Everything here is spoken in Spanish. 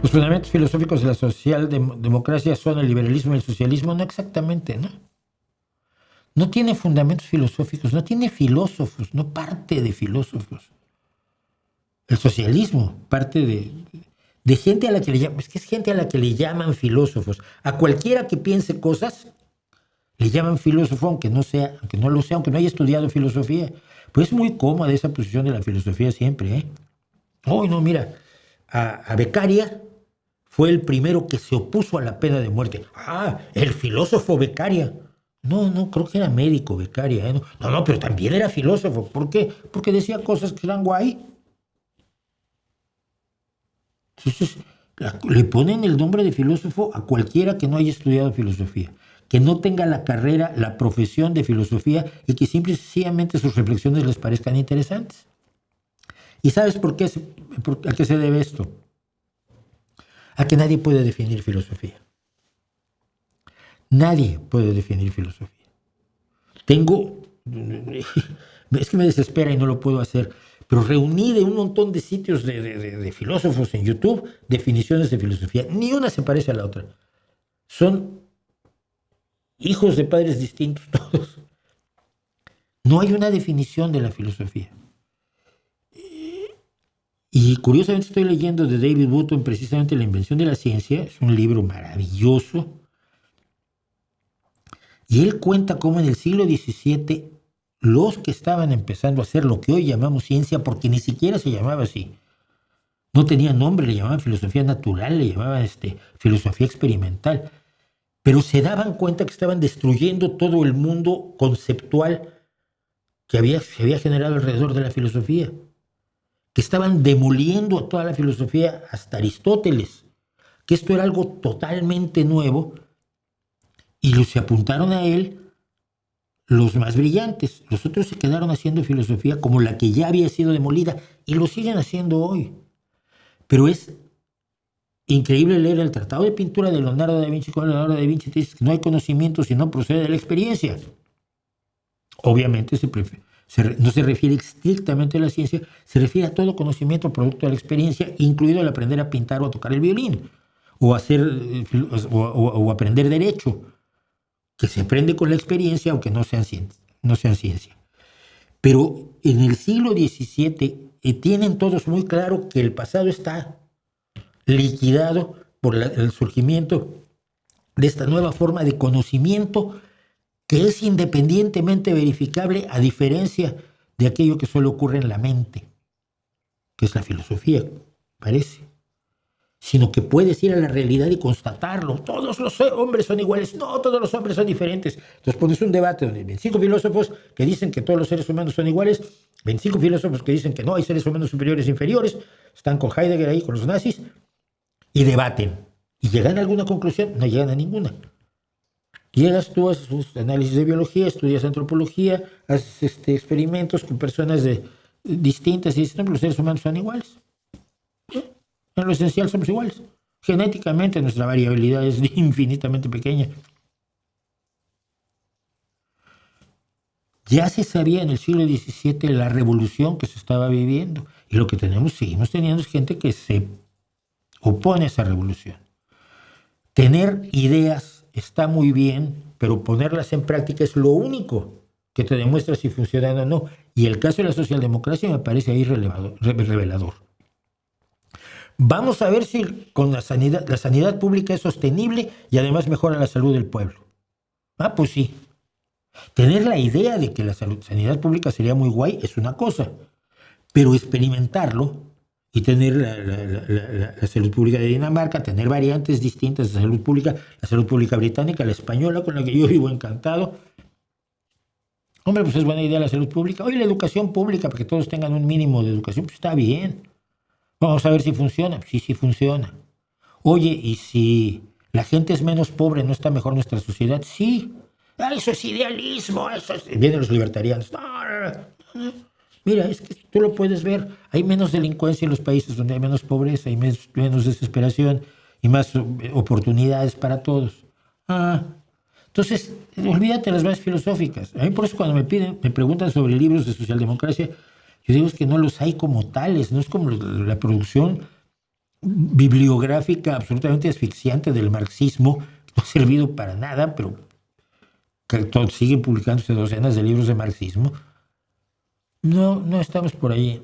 Los fundamentos filosóficos de la socialdemocracia son el liberalismo y el socialismo. No exactamente, ¿no? No tiene fundamentos filosóficos, no tiene filósofos, no parte de filósofos. El socialismo parte de gente a la que le llaman, es que es gente a la que le llaman filósofos. A cualquiera que piense cosas le llaman filósofo, aunque no sea, aunque no lo sea, aunque no haya estudiado filosofía. Pues es muy cómoda esa posición de la filosofía siempre, ¿eh? Oh, no, mira, a Beccaria fue el primero que se opuso a la pena de muerte. Ah, el filósofo Beccaria. No, creo que era médico Beccaria, ¿eh? No, pero también era filósofo. ¿Por qué? Porque decía cosas que eran guay. Entonces, le ponen el nombre de filósofo a cualquiera que no haya estudiado filosofía, que no tenga la carrera, la profesión de filosofía y que simple y sencillamente sus reflexiones les parezcan interesantes. ¿Y sabes por qué, a qué se debe esto? A que nadie puede definir filosofía. Nadie puede definir filosofía. Es que me desespera y no lo puedo hacer, pero reuní de un montón de sitios de filósofos en YouTube definiciones de filosofía. Ni una se parece a la otra. Son hijos de padres distintos todos. No hay una definición de la filosofía. Y curiosamente estoy leyendo de David Button precisamente La invención de la ciencia. Es un libro maravilloso. Y él cuenta cómo en el siglo XVII los que estaban empezando a hacer lo que hoy llamamos ciencia, porque ni siquiera se llamaba así, no tenía nombre, le llamaban filosofía natural, le llamaban filosofía experimental, pero se daban cuenta que estaban destruyendo todo el mundo conceptual que se había generado alrededor de la filosofía, que estaban demoliendo a toda la filosofía hasta Aristóteles, que esto era algo totalmente nuevo, y se apuntaron a él los más brillantes. Los otros se quedaron haciendo filosofía como la que ya había sido demolida y lo siguen haciendo hoy. Pero es increíble leer el Tratado de Pintura de Leonardo da Vinci. Cuando Leonardo da Vinci te dice que no hay conocimiento si no procede de la experiencia. Obviamente no se refiere estrictamente a la ciencia, se refiere a todo conocimiento producto de la experiencia, incluido el aprender a pintar o a tocar el violín, o aprender derecho, que se aprende con la experiencia, aunque no sean ciencia. Pero en el siglo XVII tienen todos muy claro que el pasado está liquidado por el surgimiento de esta nueva forma de conocimiento que es independientemente verificable, a diferencia de aquello que solo ocurre en la mente, que es la filosofía, parece, sino que puedes ir a la realidad y constatarlo. Todos los hombres son iguales. No, todos los hombres son diferentes. Entonces pones un debate donde hay 25 filósofos que dicen que todos los seres humanos son iguales, 25 filósofos que dicen que no hay seres humanos superiores e inferiores, están con Heidegger ahí, con los nazis, y debaten. ¿Y llegan a alguna conclusión? No llegan a ninguna. Llegas tú, haces tus análisis de biología, estudias antropología, haces experimentos con personas distintas y dices, no, pero los seres humanos son iguales. En lo esencial somos iguales. Genéticamente nuestra variabilidad es infinitamente pequeña. Ya se sabía en el siglo XVII la revolución que se estaba viviendo. Y lo que seguimos teniendo es gente que se opone a esa revolución. Tener ideas está muy bien, pero ponerlas en práctica es lo único que te demuestra si funcionan o no. Y el caso de la socialdemocracia me parece ahí revelador. Vamos a ver si con la sanidad pública es sostenible y además mejora la salud del pueblo. Ah, pues sí. Tener la idea de que la sanidad pública sería muy guay es una cosa, pero experimentarlo y tener la salud pública de Dinamarca, tener variantes distintas de salud pública, la salud pública británica, la española, con la que yo vivo encantado. Hombre, pues es buena idea la salud pública. Oye, la educación pública, para que todos tengan un mínimo de educación, pues está bien. Vamos a ver si funciona. Sí funciona. Oye, ¿y si la gente es menos pobre, no está mejor nuestra sociedad? Sí. Eso es idealismo. Vienen los libertarianos. No. Mira, es que tú lo puedes ver. Hay menos delincuencia en los países donde hay menos pobreza, hay menos desesperación y más oportunidades para todos. Entonces, olvídate las bases filosóficas. A mí por eso cuando me preguntan sobre libros de socialdemocracia, yo digo es que no los hay como tales, no es como la producción bibliográfica absolutamente asfixiante del marxismo, no ha servido para nada, pero siguen publicándose docenas de libros de marxismo. No, no estamos por ahí.